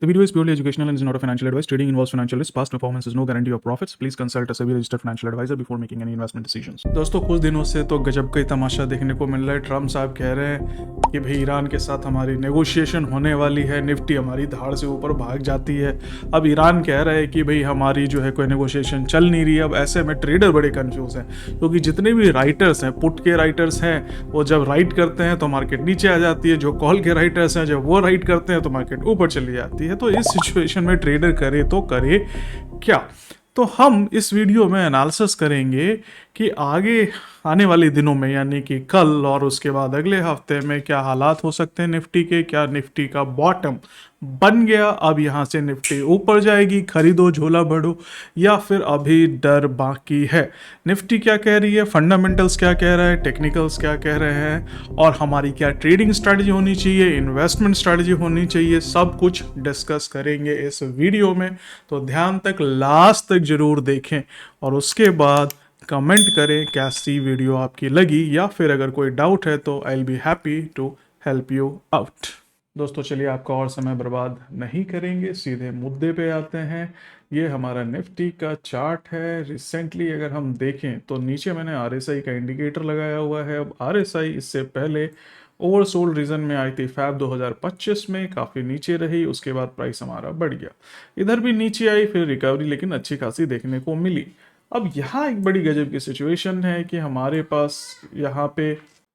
The video is purely educational and is not a financial advice. Trading involves financial risk. Past performance is no guarantee of profits. Please consult a SEBI registered financial advisor before making any investment decisions. दोस्तों कुछ दिनों से तो गजब का ही तमाशा देखने को मिल रहा है। ट्रम्प साहब कह रहे हैं कि भाई ईरान के साथ हमारी नेगोशिएशन होने वाली है, निफ्टी हमारी धाड़ से ऊपर भाग जाती है। अब ईरान कह रहा है कि भाई हमारी जो है कोई नेगोशिएशन चल नहीं रही है। अब ऐसे में ट्रेडर बड़े कंफ्यूज हैं, क्योंकि जितने भी राइटर्स हैं, पुट के राइटर्स हैं, वो जब राइट करते हैं तो मार्केट नीचे आ जाती है। जो कॉल के राइटर्स हैं, जब वो राइट करते हैं तो मार्केट ऊपर चली जाती है। तो इस सिचुएशन में ट्रेडर करे तो करे क्या? तो हम इस वीडियो में एनालिसिस करेंगे कि आगे आने वाले दिनों में, यानी कि कल और उसके बाद अगले हफ्ते में क्या हालात हो सकते हैं निफ्टी के। क्या निफ्टी का बॉटम बन गया, अब यहां से निफ्टी ऊपर जाएगी, खरीदो झोला भरो, या फिर अभी डर बाकी है? निफ्टी क्या कह रही है, फंडामेंटल्स क्या कह रहा है, टेक्निकल्स क्या कह रहे हैं, और हमारी क्या ट्रेडिंग स्ट्रैटेजी होनी चाहिए, इन्वेस्टमेंट स्ट्रैटेजी होनी चाहिए, सब कुछ डिस्कस करेंगे इस वीडियो में। तो ध्यान तक लास्ट तक जरूर देखें और उसके बाद कमेंट करें कैसी वीडियो आपकी लगी, या फिर अगर कोई डाउट है तो I will be happy to help you out. दोस्तों चलिए आपका और समय बर्बाद नहीं करेंगे, सीधे मुद्दे पे आते हैं। ये हमारा निफ्टी का चार्ट है। रिसेंटली अगर हम देखें तो नीचे मैंने आरएसआई का इंडिकेटर लगाया हुआ है। अब आरएसआई इससे पहले ओवरसोल्ड रीजन में आई थी फैब 2025 में, काफ़ी नीचे रही, उसके बाद प्राइस हमारा बढ़ गया, इधर भी नीचे आई, फिर रिकवरी लेकिन अच्छी खासी देखने को मिली। अब यहाँ एक बड़ी गजब की सिचुएशन है कि हमारे पास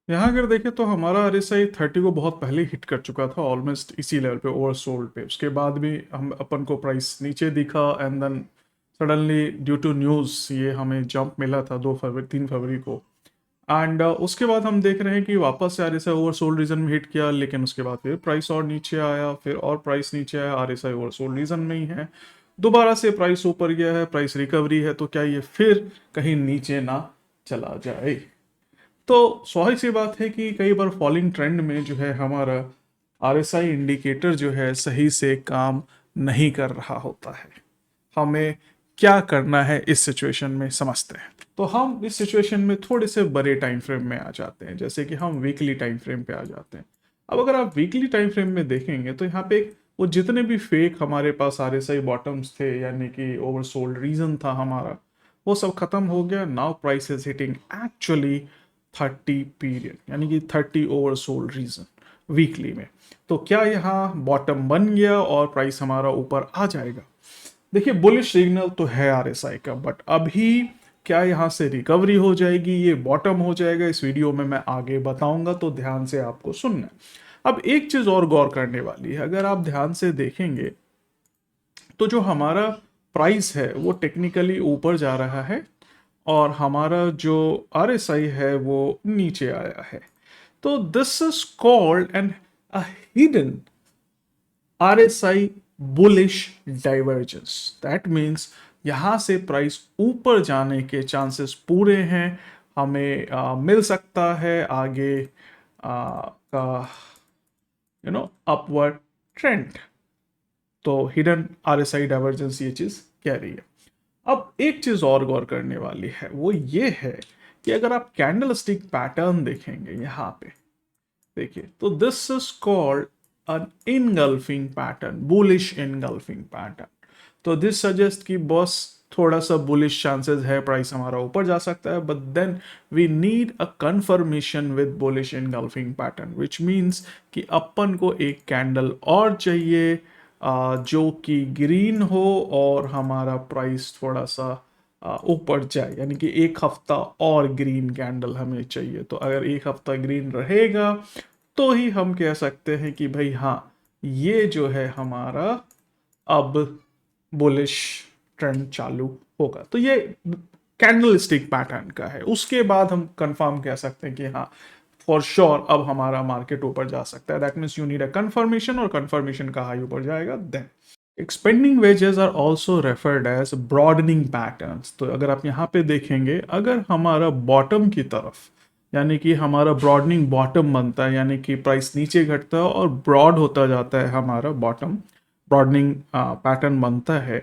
यहाँ अगर देखें तो हमारा आरएसआई 30 को बहुत पहले हिट कर चुका था, ऑलमोस्ट इसी लेवल पे, ओवरसोल्ड पे। उसके बाद भी हम अपन को प्राइस नीचे दिखा, and then suddenly due to news ये हमें जंप मिला था 3 फरवरी को। एंड उसके बाद हम देख रहे हैं कि वापस से आरएसआई ओवरसोल्ड रीजन में हिट किया, लेकिन उसके बाद फिर प्राइस और नीचे आया, फिर और प्राइस नीचे आया, आरएसआई ओवरसोल्ड रीजन में ही है। दोबारा से प्राइस ऊपर गया है, प्राइस रिकवरी है, तो क्या ये फिर कहीं नीचे ना चला जाए? तो स्वाभाविक सी बात है कि कई बार फॉलिंग ट्रेंड में जो है हमारा आरएसआई इंडिकेटर जो है सही से काम नहीं कर रहा होता है। हमें क्या करना है इस सिचुएशन में समझते हैं। तो हम इस सिचुएशन में थोड़े से बड़े टाइम फ्रेम में आ जाते हैं, जैसे कि हम वीकली टाइम फ्रेम पे आ जाते हैं। अब अगर आप वीकली टाइम फ्रेम में देखेंगे तो यहाँ पे वो जितने भी फेक हमारे पास आरएसआई बॉटम्स थे, यानी कि ओवरसोल्ड रीजन था हमारा, वो सब खत्म हो गया। Now price is hitting actually 30 period, यानी कि 30 ओवरसोल्ड रीजन वीकली में। तो क्या यहाँ बॉटम बन गया और प्राइस हमारा ऊपर आ जाएगा? देखिए बुलिश सिग्नल तो है आरएसआई का, बट अभी क्या यहाँ से रिकवरी हो जाएगी, ये बॉटम हो जाएगा, इस वीडियो में मैं आगे बताऊंगा, तो ध्यान से आपको सुनना है। अब एक चीज और गौर करने वाली है, अगर आप ध्यान से देखेंगे तो जो हमारा प्राइस है वो टेक्निकली ऊपर जा रहा है और हमारा जो आरएसआई है वो नीचे आया है। तो this is called an a hidden RSI bullish divergence. That means यहाँ से प्राइस ऊपर जाने के चांसेस पूरे हैं, हमें मिल सकता है आगे का अपवर्ड ट्रेंड। तो हिडन RSI डाइवर्जेंस ये चीज कह रही है। अब एक चीज और गौर करने वाली है, वो ये है कि अगर आप कैंडल स्टिक पैटर्न देखेंगे यहाँ पे, देखिए, तो this is called an engulfing pattern, bullish engulfing pattern. तो दिस सजेस्ट कि बस थोड़ा सा बुलिश चांसेस है, प्राइस हमारा ऊपर जा सकता है, but then we need a confirmation with bullish engulfing pattern, which means कि अपन को एक कैंडल और चाहिए जो कि ग्रीन हो और हमारा प्राइस थोड़ा सा ऊपर जाए, यानी कि एक हफ्ता और ग्रीन कैंडल हमें चाहिए। तो अगर एक हफ्ता ग्रीन रहेगा तो ही हम कह सकते हैं कि भाई हाँ, ये जो है हमारा अब बुलिश ट्रेंड चालू होगा। तो ये कैंडल स्टिक पैटर्न का है। उसके बाद हम कंफर्म कह सकते हैं कि हाँ, फॉर श्योर अब हमारा मार्केट ऊपर जा सकता है। That means you need a confirmation, और कंफर्मेशन का हाई ऊपर जाएगा then. Expanding wedges are also referred as broadening patterns. तो अगर आप यहाँ पे देखेंगे, अगर हमारा बॉटम की तरफ, यानी कि हमारा ब्रॉडनिंग बॉटम बनता है, यानी कि प्राइस नीचे घटता है और ब्रॉड होता जाता है हमारा बॉटम, ब्रॉडनिंग पैटर्न बनता है,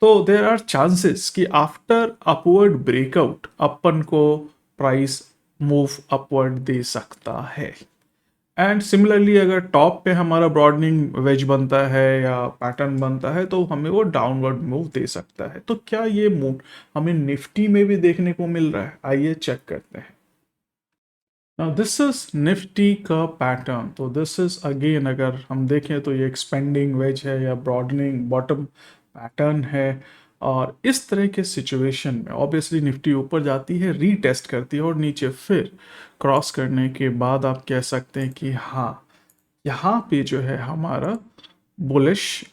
तो देर आर चांसेस कि आफ्टर अपवर्ड ब्रेकआउट अपन को प्राइस मूव अपवर्ड दे सकता है। एंड सिमिलरली अगर टॉप पे हमारा ब्रॉडनिंग वेज बनता है या पैटर्न बनता है तो हमें वो डाउनवर्ड मूव दे सकता है। तो क्या ये मूव हमें निफ्टी में भी देखने को मिल रहा है? आइए चेक करते हैं। नाउ दिस इज निफ्टी का पैटर्न। तो दिस इज अगेन, अगर हम देखें तो ये एक्सपेंडिंग वेज है या ब्रॉडनिंग बॉटम पैटर्न है। और इस तरह के सिचुएशन में ऑब्वियसली निफ्टी ऊपर जाती है, रीटेस्ट करती है और नीचे फिर क्रॉस करने के बाद आप कह सकते हैं कि हाँ, यहाँ पे जो है हमारा बुलिश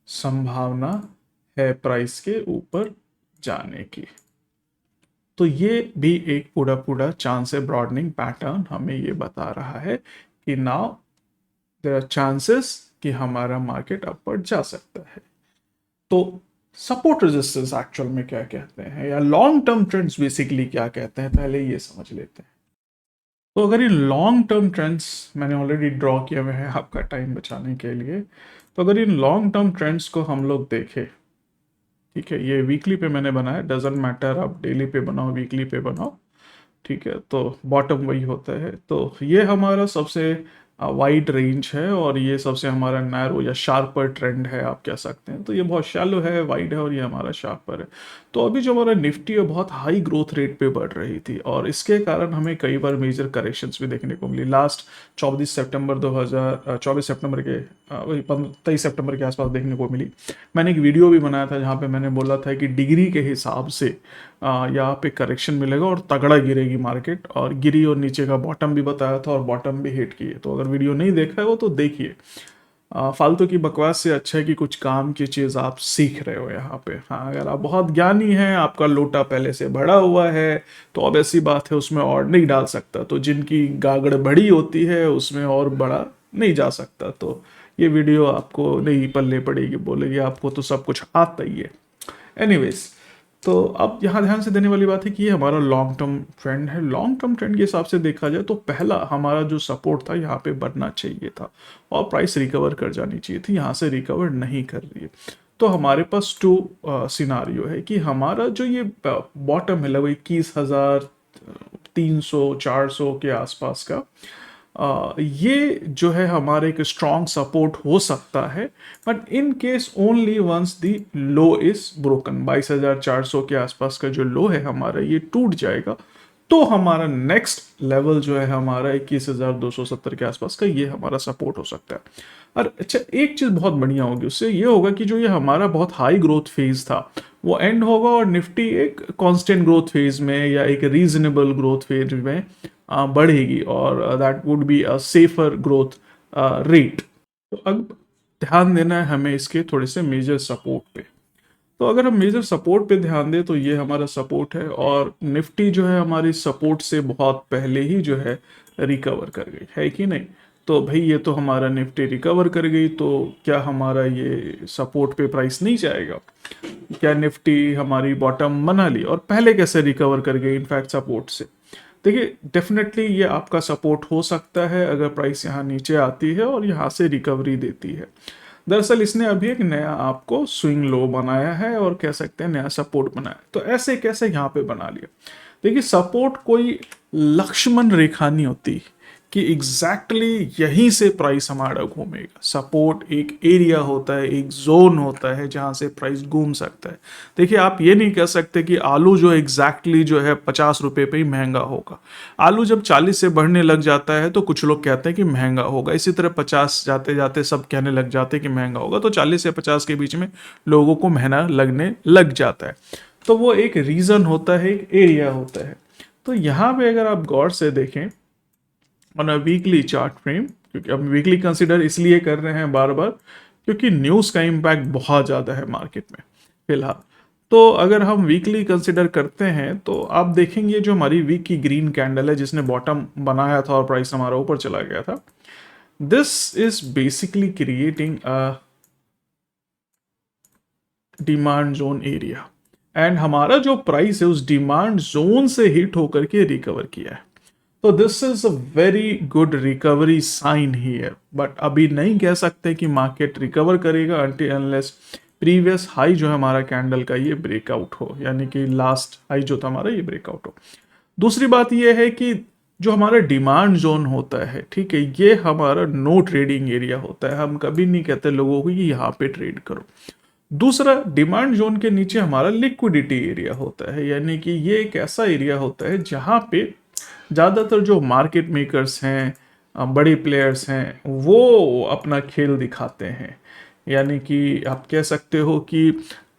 संभावना है प्राइस के ऊपर जाने की। तो ये भी एक पूरा पूरा चांस है, ब्रॉडनिंग पैटर्न हमें ये बता रहा है कि नाउ देयर आर चांसेस कि हमारा मार्केट अपवर्ड जा सकता है। तो सपोर्ट रेजिस्टेंस एक्चुअल में क्या कहते हैं या लॉन्ग टर्म ट्रेंड्स बेसिकली क्या कहते हैं, पहले ये समझ लेते हैं। तो अगर ये लॉन्ग टर्म ट्रेंड्स मैंने ऑलरेडी ड्रॉ किए हुए हैं आपका टाइम बचाने के लिए, तो अगर इन लॉन्ग टर्म ट्रेंड्स को हम लोग देखें, ठीक है, ये वीकली पे मैंने बनाया, डजेंट मैटर आप डेली पे बनाओ वीकली पे बनाओ, ठीक है, तो बॉटम वही होता है। तो ये हमारा सबसे वाइड रेंज है और ये सबसे हमारा नैरो या शार्पर ट्रेंड है आप कह सकते हैं। तो ये बहुत शैलो है, वाइड है और ये हमारा शार्पर है। तो अभी जो हमारा निफ्टी है बहुत हाई ग्रोथ रेट पे बढ़ रही थी और इसके कारण हमें कई बार मेजर करेक्शंस भी देखने को मिली। लास्ट 24 सितंबर के वही 23 सितंबर के आसपास देखने को मिली। मैंने एक वीडियो भी बनाया था जहाँ पे मैंने बोला था कि डिग्री के हिसाब से यहाँ पे करेक्शन मिलेगा और तगड़ा गिरेगी मार्केट, और गिरी और नीचे का बॉटम भी बताया था और बॉटम भी हिट किए। तो अगर वीडियो नहीं देखा है वो तो देखिए। फालतू की बकवास से अच्छा है कि कुछ काम की चीज़ आप सीख रहे हो यहाँ पे। हाँ, अगर आप बहुत ज्ञानी हैं, आपका लोटा पहले से भरा हुआ है, तो अब ऐसी बात है उसमें और नहीं डाल सकता। तो जिनकी गागड़ बड़ी होती है उसमें और बड़ा नहीं जा सकता। तो ये वीडियो आपको नहीं पल्ले पड़ेगी, बोलेगी आपको तो सब कुछ आता ही है। एनीवेज, तो अब यहाँ ध्यान से देने वाली बात है कि ये हमारा लॉन्ग टर्म ट्रेंड है। लॉन्ग टर्म ट्रेंड के हिसाब से देखा जाए तो पहला हमारा जो सपोर्ट था यहाँ पे बढ़ना चाहिए था और प्राइस रिकवर कर जानी चाहिए थी, यहाँ से रिकवर नहीं कर रही है। तो हमारे पास टू सिनारियो है कि हमारा जो ये बॉटम है लगभग 21,300-400 के आसपास का, ये जो है हमारे एक स्ट्रॉन्ग सपोर्ट हो सकता है, but in case only once the low is broken. 22,400 के आसपास का जो लो है हमारा ये टूट जाएगा तो हमारा नेक्स्ट लेवल जो है हमारा 21,270 के आसपास का, ये हमारा सपोर्ट हो सकता है। और अच्छा, एक चीज़ बहुत बढ़िया होगी उससे ये होगा कि जो ये हमारा बहुत हाई ग्रोथ फेज था वो एंड होगा और निफ्टी एक कांस्टेंट ग्रोथ फेज में या एक रीजनेबल ग्रोथ फेज में बढ़ेगी और that would be a safer growth rate. तो अब ध्यान देना है हमें इसके थोड़े से मेजर सपोर्ट पे। तो अगर हम मेजर सपोर्ट पे ध्यान दें तो ये हमारा सपोर्ट है और निफ्टी जो है हमारी सपोर्ट से बहुत पहले ही जो है रिकवर कर गई है कि नहीं। तो भाई ये तो हमारा निफ्टी रिकवर कर गई, तो क्या हमारा ये सपोर्ट पे प्राइस नहीं जाएगा? क्या निफ्टी हमारी बॉटम बना ली और पहले कैसे रिकवर कर गई इनफैक्ट सपोर्ट से? देखिए, डेफिनेटली ये आपका सपोर्ट हो सकता है अगर प्राइस यहाँ नीचे आती है और यहाँ से रिकवरी देती है। दरअसल इसने अभी एक नया आपको स्विंग लो बनाया है और कह सकते हैं नया सपोर्ट बनाया। तो ऐसे कैसे यहाँ पे बना लिया? देखिए, सपोर्ट कोई लक्ष्मण रेखा नहीं होती कि एग्जैक्टली यहीं से प्राइस हमारा घूमेगा। सपोर्ट एक एरिया होता है, एक जोन होता है जहां से प्राइस घूम सकता है। देखिए, आप ये नहीं कह सकते कि आलू जो एग्जैक्टली जो है 50 रुपए पे ही महंगा होगा। आलू जब 40 से बढ़ने लग जाता है तो कुछ लोग कहते हैं कि महंगा होगा, इसी तरह 50 जाते जाते सब कहने लग जाते हैं कि महंगा होगा, तो 40 से 50 के बीच में लोगों को महंगा लगने लग जाता है। तो वो एक रीजन होता है, एक एरिया होता है। तो यहाँ पे अगर आप गौर से देखें on a weekly chart frame, क्योंकि अब वीकली कंसिडर इसलिए कर रहे हैं बार बार क्योंकि न्यूज़ का इम्पैक्ट बहुत ज़्यादा है मार्केट में फिलहाल। तो अगर हम वीकली कंसिडर करते हैं तो आप देखेंगे जो हमारी वीक की ग्रीन कैंडल है जिसने बॉटम बनाया था और प्राइस हमारा ऊपर चला गया था, this is basically creating a demand zone area and हमारा जो प्राइस है उस डिमांड जोन से हिट होकर के रिकवर किया है। तो this is a very good recovery sign here, but अभी नहीं कह सकते कि मार्केट रिकवर करेगा अनटिल अनलेस प्रीवियस हाई जो है हमारा कैंडल का ये ब्रेकआउट हो, यानी कि लास्ट हाई जो था हमारा ये ब्रेकआउट हो। दूसरी बात ये है कि जो हमारा डिमांड जोन होता है, ठीक है, ये हमारा नो ट्रेडिंग एरिया होता है। हम कभी नहीं कहते लोगों को कि यहाँ पे ट्रेड करो। दूसरा, डिमांड जोन के नीचे हमारा लिक्विडिटी एरिया होता है, यानी कि ये एक ऐसा एरिया होता है जहाँ पे ज़्यादातर जो मार्केट मेकर्स हैं, बड़े प्लेयर्स हैं, वो अपना खेल दिखाते हैं। यानी कि आप कह सकते हो कि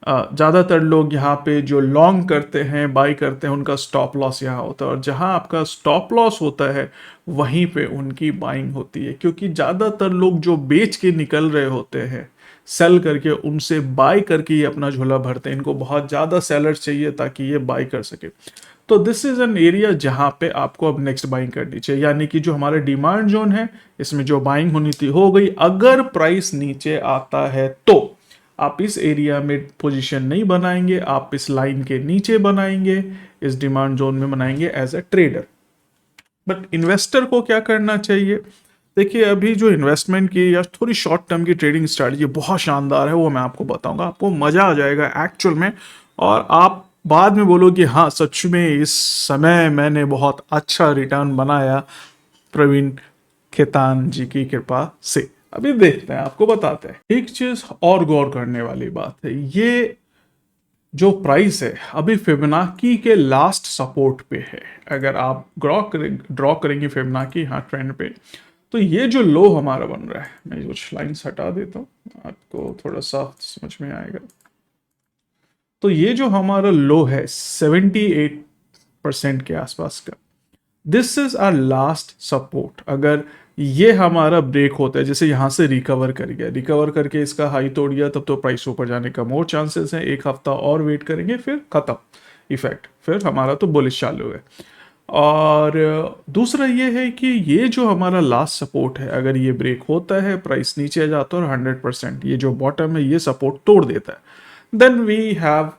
ज़्यादातर लोग यहाँ पे जो लॉन्ग करते हैं, बाई करते हैं, उनका स्टॉप लॉस यहाँ होता है, और जहाँ आपका स्टॉप लॉस होता है वहीं पे उनकी बाइंग होती है, क्योंकि ज़्यादातर लोग जो बेच के निकल रहे होते हैं, सेल करके, उनसे बाय करके ये अपना झोला भरते हैं। इनको बहुत ज़्यादा सेलर्स चाहिए ताकि ये बाय कर सके। तो दिस इज एन एरिया जहां पे आपको अब नेक्स्ट बाइंग करनी चाहिए, यानी कि जो हमारा डिमांड जोन है, इसमें जो बाइंग होनी थी हो गई। अगर प्राइस नीचे आता है तो आप इस एरिया में पोजीशन नहीं बनाएंगे, आप इस लाइन के नीचे बनाएंगे, इस डिमांड जोन में बनाएंगे as a trader. But investor को क्या करना चाहिए? देखिए, अभी जो इन्वेस्टमेंट की या थोड़ी शॉर्ट टर्म की ट्रेडिंग स्ट्रैटेजी बहुत शानदार है, वो मैं आपको बताऊंगा, आपको मजा आ जाएगा एक्चुअल में। और आप बाद में बोलोगे हाँ सच में इस समय मैंने बहुत अच्छा रिटर्न बनाया प्रवीण खेतान जी की कृपा से। अभी देखते हैं, आपको बताते हैं। एक चीज और गौर करने वाली बात है, ये जो प्राइस है अभी फिबोनाची के लास्ट सपोर्ट पे है। अगर आप ड्रॉ करेंगे फिबोनाची यहाँ ट्रेंड पे, तो ये जो लो हमारा बन रहा है, मैं कुछ लाइन्स हटा देता हूँ, आपको थोड़ा सा समझ में आएगा। तो ये जो हमारा लो है 78% के आसपास का, this is our last support. अगर ये हमारा ब्रेक होता है, जैसे यहां से रिकवर कर गया, रिकवर करके इसका हाई तोड़ गया, तब तो प्राइस ऊपर जाने का मोर चांसेस हैं। एक हफ्ता और वेट करेंगे, फिर खत्म इफेक्ट, फिर हमारा तो बुलिश चालू है। और दूसरा ये है कि ये जो हमारा लास्ट सपोर्ट है, अगर ये ब्रेक होता है, प्राइस नीचे जाता है और 100% ये जो बॉटम है ये सपोर्ट तोड़ देता है, then we have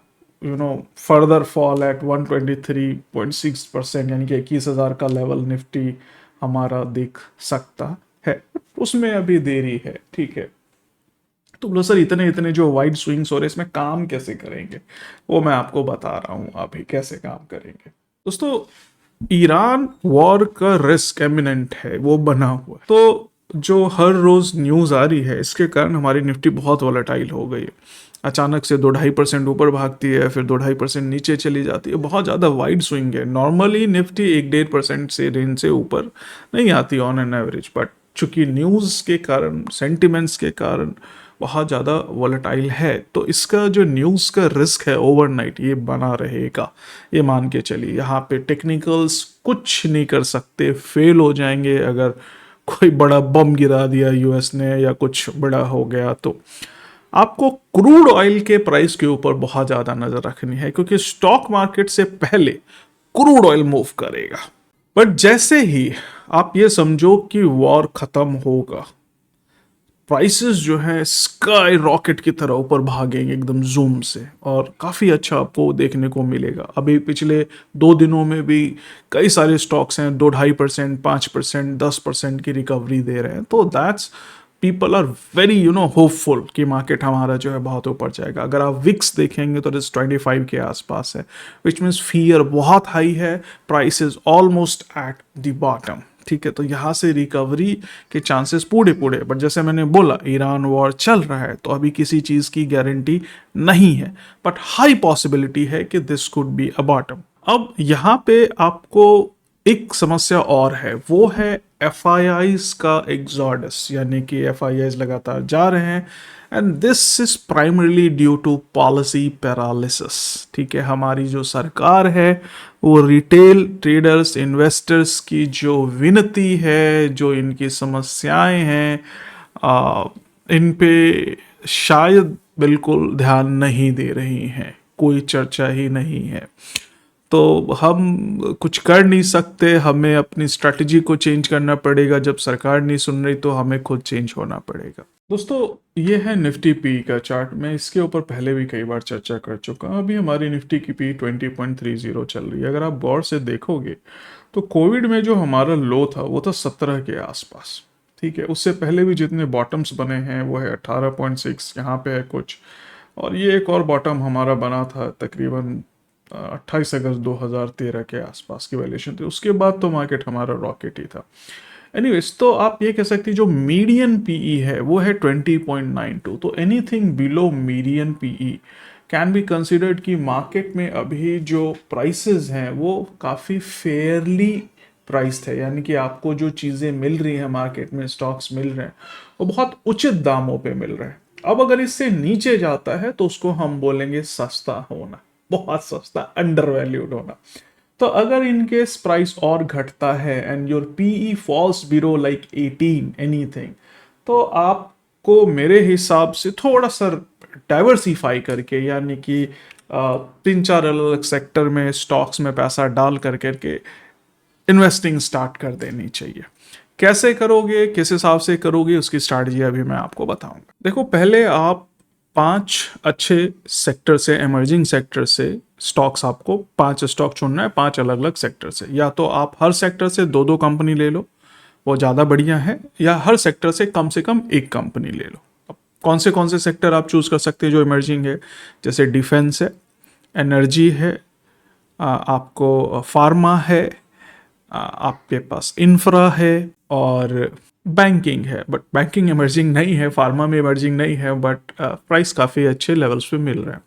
further fall at 123.6%, यानी कि 21,000 का लेवल निफ्टी हमारा दिख सकता है। उसमें अभी देरी है, ठीक है। तो बोलो सर इतने इतने जो वाइड स्विंग्स हो रहे हैं, इसमें काम कैसे करेंगे? वो मैं आपको बता रहा हूं अभी कैसे काम करेंगे। दोस्तों, ईरान वॉर का रिस्क एमिनेंट है, वो बना हुआ है। तो जो हर रोज न्यूज आ रही है, इसके कारण हमारी निफ्टी बहुत वॉलेटाइल हो गई है। अचानक से 2-2.5% ऊपर भागती है, फिर 2-2.5% नीचे चली जाती है। बहुत ज़्यादा वाइड स्विंग है। नॉर्मली निफ्टी 1-1.5% से रेंज से ऊपर नहीं आती ऑन एन एवरेज, बट चूंकि न्यूज़ के कारण, सेंटिमेंट्स के कारण बहुत ज़्यादा वॉलेटाइल है, तो इसका जो न्यूज़ का रिस्क है ओवरनाइट ये बना रहेगा, ये मान के चलिए। यहाँ पे टेक्निकल्स कुछ नहीं कर सकते, फेल हो जाएंगे। अगर कोई बड़ा बम गिरा दिया यूएस ने या कुछ बड़ा हो गया, तो आपको क्रूड ऑयल के प्राइस के ऊपर बहुत ज़्यादा नज़र रखनी है, क्योंकि स्टॉक मार्केट से पहले क्रूड ऑयल मूव करेगा। बट जैसे ही आप ये समझो कि वॉर खत्म होगा, प्राइसेस जो है स्काई रॉकेट की तरह ऊपर भागेंगे एकदम जूम से, और काफ़ी अच्छा आपको देखने को मिलेगा। अभी पिछले 2 दिनों में भी कई सारे स्टॉक्स हैं 2-2.5%, 5%, 10% की रिकवरी दे रहे हैं। तो that's, people are very hopeful कि मार्केट हमारा जो है बहुत ऊपर जाएगा। अगर आप विक्स देखेंगे तो 25 के आसपास है, विच मीन्स फियर बहुत हाई है, price is almost at the bottom, ठीक है। तो यहाँ से रिकवरी के चांसेस पूरे पूरे, बट जैसे मैंने बोला ईरान वॉर चल रहा है, तो अभी किसी चीज़ की गारंटी नहीं है, बट हाई पॉसिबिलिटी है कि this could be a bottom. अब यहाँ पे आपको एक समस्या और है, वो है एफ का एग्जॉडस, यानी कि एफ लगातार जा रहे हैं, and this is primarily due to policy paralysis, ठीक है। हमारी जो सरकार है वो रिटेल ट्रेडर्स, इन्वेस्टर्स की जो विनती है, जो इनकी समस्याएं हैं, इन पे शायद बिल्कुल ध्यान नहीं दे रही हैं, कोई चर्चा ही नहीं है। तो हम कुछ कर नहीं सकते, हमें अपनी स्ट्रैटेजी को चेंज करना पड़ेगा। जब सरकार नहीं सुन रही तो हमें खुद चेंज होना पड़ेगा। दोस्तों, ये है निफ्टी पी का चार्ट। मैं इसके ऊपर पहले भी कई बार चर्चा कर चुका हूँ। अभी हमारी निफ्टी की पी 20.30 चल रही है। अगर आप गौर से देखोगे तो कोविड में जो हमारा लो था वो था 17 के आसपास, ठीक है। उससे पहले भी जितने बॉटम्स बने हैं वो है 18.6, यहाँ पे है कुछ, और ये एक और बॉटम हमारा बना था तकरीबन 28 अगस्त 2013 के आसपास की वैल्यूएशन थी। उसके बाद तो मार्केट हमारा रॉकेट ही था। एनीवेज, तो आप ये कह सकते हैं जो मीडियन पीई है वो है 20.92। तो anything below median PE can be considered कि मार्केट में अभी जो प्राइसेस हैं वो काफ़ी फेयरली प्राइस है, यानी कि आपको जो चीज़ें मिल रही हैं मार्केट में, स्टॉक्स मिल रहे हैं, वो बहुत उचित दामों पे मिल रहे हैं। अब अगर इससे नीचे जाता है तो उसको हम बोलेंगे सस्ता होना, बहुत सस्ता, अंडर वैल्यूड होना। तो अगर इनकेस प्राइस और घटता है and your PE falls below like 18 anything, तो आपको मेरे हिसाब से थोड़ा सा डाइवर्सिफाई करके, यानी कि 3-4 अलग अलग सेक्टर में स्टॉक्स में पैसा डाल कर करके इन्वेस्टिंग स्टार्ट कर देनी चाहिए। कैसे करोगे, किस हिसाब से करोगे, उसकी स्ट्रैटेजी अभी मैं आपको बताऊंगा। देखो, पहले आप 5 अच्छे सेक्टर से, इमर्जिंग सेक्टर से स्टॉक्स, आपको 5 स्टॉक चुनना है, 5 अलग अलग सेक्टर से। या तो आप हर सेक्टर से 2-2 कंपनी ले लो, वो ज़्यादा बढ़िया है, या हर सेक्टर से कम एक कंपनी ले लो। अब कौन से सेक्टर आप चूज़ कर सकते हैं जो इमर्जिंग है? जैसे डिफेंस है, एनर्जी है, आपको फार्मा है, आपके पास इंफ्रा है, और बैंकिंग है। बट बैंकिंग इमर्जिंग नहीं है, फार्मा में इमर्जिंग नहीं है, बट प्राइस काफ़ी अच्छे लेवल्स पे मिल रहे हैं।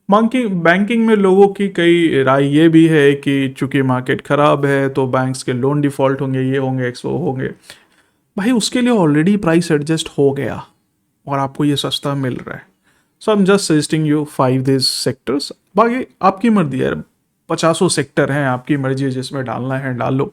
बैंकिंग में लोगों की कई राय ये भी है कि चूंकि मार्केट ख़राब है तो बैंक्स के लोन डिफ़ॉल्ट होंगे, ये होंगे, एक्सो होंगे। भाई, उसके लिए ऑलरेडी प्राइस एडजस्ट हो गया और आपको ये सस्ता मिल रहा है। So I am just suggesting you 5 this sectors. बाकी आपकी मर्जी है, 50 सेक्टर हैं, आपकी मर्जी है, जिसमें डालना है डाल लो,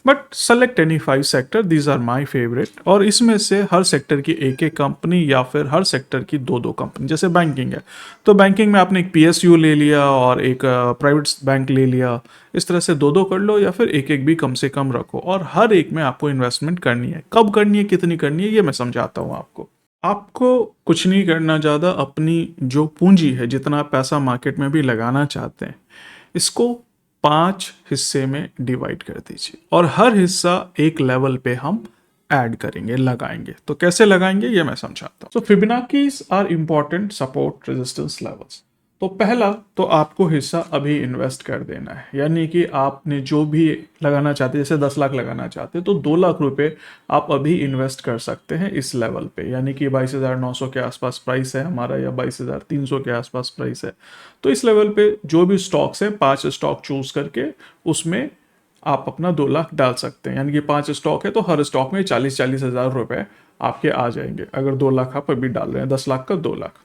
but select any 5 sector, these are my favourite. और इसमें से हर सेक्टर की एक कंपनी, या फिर हर सेक्टर की 2-2 कंपनी। जैसे बैंकिंग है तो बैंकिंग में आपने एक पीएसयू ले लिया और एक प्राइवेट बैंक ले लिया, इस तरह से 2-2 कर लो, या फिर एक भी कम से कम रखो, और हर एक में आपको इन्वेस्टमेंट करनी है। कब करनी है, कितनी करनी है, ये मैं समझाता हूँ आपको। आपको कुछ नहीं करना ज़्यादा, अपनी जो पूंजी है, जितना पैसा मार्केट में भी लगाना चाहते हैं, इसको 5 हिस्से में डिवाइड कर दीजिए, और हर हिस्सा एक लेवल पे हम ऐड करेंगे, लगाएंगे। तो कैसे लगाएंगे ये मैं समझाता हूँ। तो Fibonaccis are important support resistance levels. तो पहला तो आपको हिस्सा अभी इन्वेस्ट कर देना है, यानी कि आपने जो भी लगाना चाहते हैं, जैसे 10 लाख लगाना चाहते हैं तो 2 लाख रुपए आप अभी इन्वेस्ट कर सकते हैं इस लेवल पे, यानी कि 22,900 के आसपास प्राइस है हमारा, या 22,300 के आसपास प्राइस है। तो इस लेवल पे जो भी स्टॉक्स हैं, 5 स्टॉक चूज करके उसमें आप अपना 2 लाख डाल सकते हैं, यानी कि 5 स्टॉक है तो हर स्टॉक में 40-40 हज़ार रुपए आपके आ जाएंगे, अगर 2 लाख आप अभी डाल रहे हैं, 10 लाख का 2 लाख।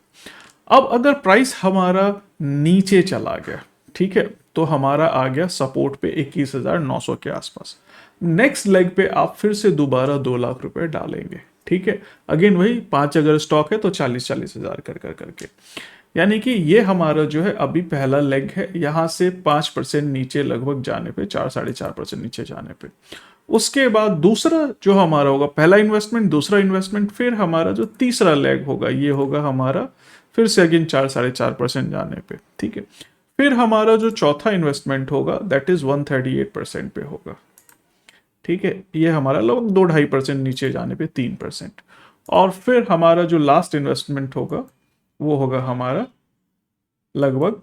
अब अगर प्राइस हमारा नीचे चला गया, ठीक है, तो हमारा आ गया सपोर्ट पे 21,900 के आसपास। नेक्स्ट लेग पे आप फिर से दोबारा 2 लाख रुपए डालेंगे, ठीक है। अगेन वही 5 अगर स्टॉक है तो 40-40 हज़ार कर करके, यानी कि ये हमारा जो है अभी पहला लेग है, यहाँ से 5% नीचे लगभग जाने पे, 4-4.5% नीचे जाने पे। उसके बाद दूसरा जो हमारा होगा, पहला इन्वेस्टमेंट, दूसरा इन्वेस्टमेंट, फिर हमारा जो तीसरा लेग होगा ये होगा हमारा फिर से अगेन 4-4.5% जाने पे, ठीक है। फिर हमारा जो चौथा इन्वेस्टमेंट होगा दैट इज 138% पे होगा, ठीक है। ये हमारा लगभग 2-2.5% नीचे जाने पे 3%। और फिर हमारा जो लास्ट इन्वेस्टमेंट होगा वो होगा हमारा लगभग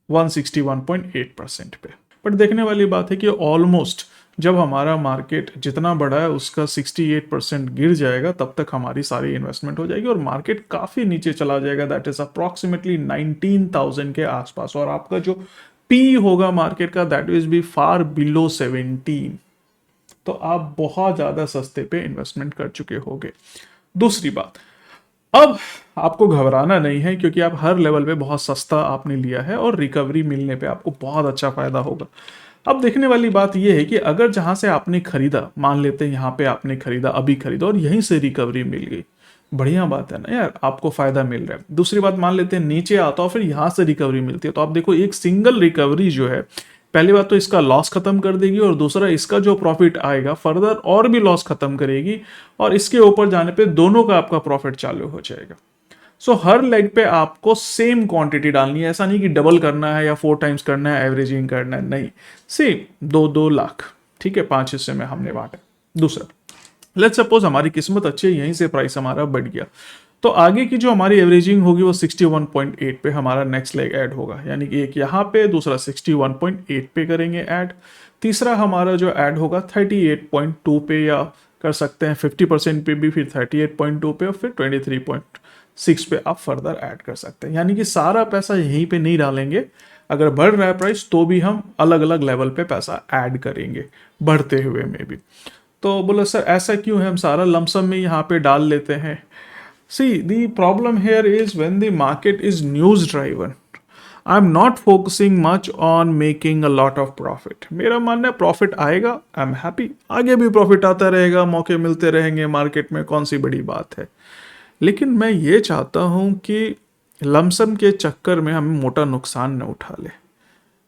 161.8% पे। बट देखने वाली बात है कि ऑलमोस्ट जब हमारा मार्केट जितना बड़ा है उसका 68% गिर जाएगा, तब तक हमारी सारी इन्वेस्टमेंट हो जाएगी और मार्केट काफ़ी नीचे चला जाएगा, दैट इज अप्रॉक्सीमेटली 19,000 के आसपास। और आपका जो पी होगा मार्केट का that is be far below 17। तो आप बहुत ज़्यादा सस्ते पे इन्वेस्टमेंट कर चुके होगे। दूसरी बात, अब आपको घबराना नहीं है, क्योंकि आप हर लेवल पे बहुत सस्ता आपने लिया है और रिकवरी मिलने पे आपको बहुत अच्छा फायदा होगा। अब देखने वाली बात यह है कि अगर जहां से आपने खरीदा, मान लेते हैं यहाँ पे आपने खरीदा, अभी खरीदा और यहीं से रिकवरी मिल गई, बढ़िया बात है ना यार, आपको फायदा मिल रहा है। दूसरी बात, मान लेते हैं नीचे आता और फिर यहाँ से रिकवरी मिलती है, तो आप देखो एक सिंगल रिकवरी जो है, पहली बात तो इसका लॉस खत्म कर देगी, और दूसरा इसका जो प्रॉफिट आएगा फर्दर और भी लॉस खत्म करेगी, और इसके ऊपर जाने पे दोनों का आपका प्रॉफिट चालू हो जाएगा। सो हर लेग पे आपको सेम क्वांटिटी डालनी है, ऐसा नहीं कि डबल करना है या 4 टाइम्स करना है, एवरेजिंग करना है, नहीं, सेम 2-2 लाख, ठीक है, 5 हिस्से में हमने बांटा। दूसरा, लेट्स सपोज हमारी किस्मत अच्छी है, यहीं से प्राइस हमारा बढ़ गया, तो आगे की जो हमारी एवरेजिंग होगी वो 61.8 पे हमारा नेक्स्ट लेग ऐड होगा, यानी कि एक यहाँ पे, दूसरा 61.8 पे करेंगे ऐड। तीसरा हमारा जो ऐड होगा 38.2 पे, या कर सकते हैं 50% पे भी, फिर 38.2 पे और फिर 23.6 पे आप फर्दर ऐड कर सकते हैं। यानी कि सारा पैसा यहीं पे नहीं डालेंगे, अगर बढ़ रहा है प्राइस तो भी हम अलग अलग लेवल पे पैसा ऐड करेंगे बढ़ते हुए में भी। तो बोला सर ऐसा क्यों है, हम सारा लमसम में यहाँ पे डाल लेते हैं। See the problem here is when the market is news driven, I am not focusing much on making a lot of profit. मेरा मानना है प्रॉफिट आएगा, आई एम हैप्पी, आगे भी प्रॉफिट आता रहेगा, मौके मिलते रहेंगे मार्केट में, कौन सी बड़ी बात है। लेकिन मैं ये चाहता हूँ कि लमसम के चक्कर में हम मोटा नुकसान न उठा ले,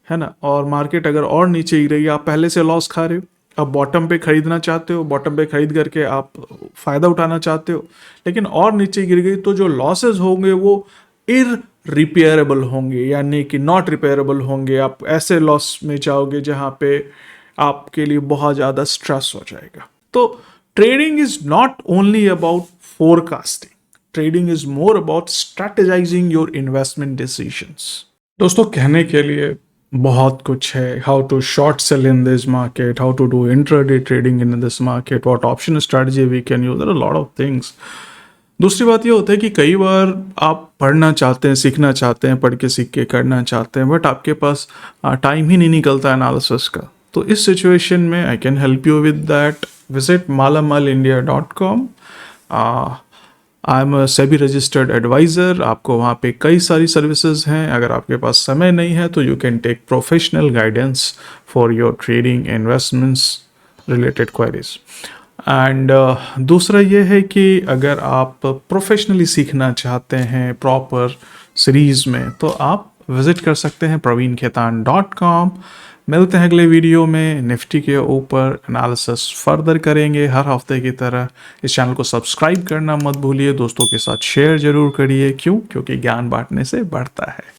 है ना। और मार्केट अगर और नीचे गिर रही है, आप पहले से लॉस खा रहे हो, अब बॉटम पे खरीदना चाहते हो, बॉटम पे खरीद करके आप फायदा उठाना चाहते हो, लेकिन और नीचे गिर गई तो जो लॉसेस होंगे वो इररिपेयरेबल होंगे, यानी कि नॉट रिपेयरेबल होंगे। आप ऐसे लॉस में जाओगे जहां पे आपके लिए बहुत ज़्यादा स्ट्रेस हो जाएगा। तो trading is not only about forecasting, trading is more about strategizing your investment decisions. दोस्तों कहने के लिए बहुत कुछ है, how to short sell in this market, how to do intraday trading in this market, what option strategy we can use, there are lot of things. दूसरी बात ये होता है कि कई बार आप पढ़ना चाहते हैं, सीखना चाहते हैं, पढ़ के सीख के करना चाहते हैं, बट आपके पास टाइम ही नहीं निकलता एनालिसिस का। तो इस सिचुएशन में I can help you with that. Visit malamalindia.com। I am SEBI registered adviser. आपको वहाँ पे कई सारी सर्विसेज हैं। अगर आपके पास समय नहीं है तो you can take professional guidance for your trading investments related queries. And दूसरा ये है कि अगर आप प्रोफेशनली सीखना चाहते हैं प्रॉपर सीरीज़ में, तो आप विज़िट कर सकते हैं praveenkhaitan.com। मिलते हैं अगले वीडियो में, निफ्टी के ऊपर एनालिसिस फर्दर करेंगे हर हफ्ते की तरह। इस चैनल को सब्सक्राइब करना मत भूलिए, दोस्तों के साथ शेयर जरूर करिए। क्योंकि ज्ञान बांटने से बढ़ता है।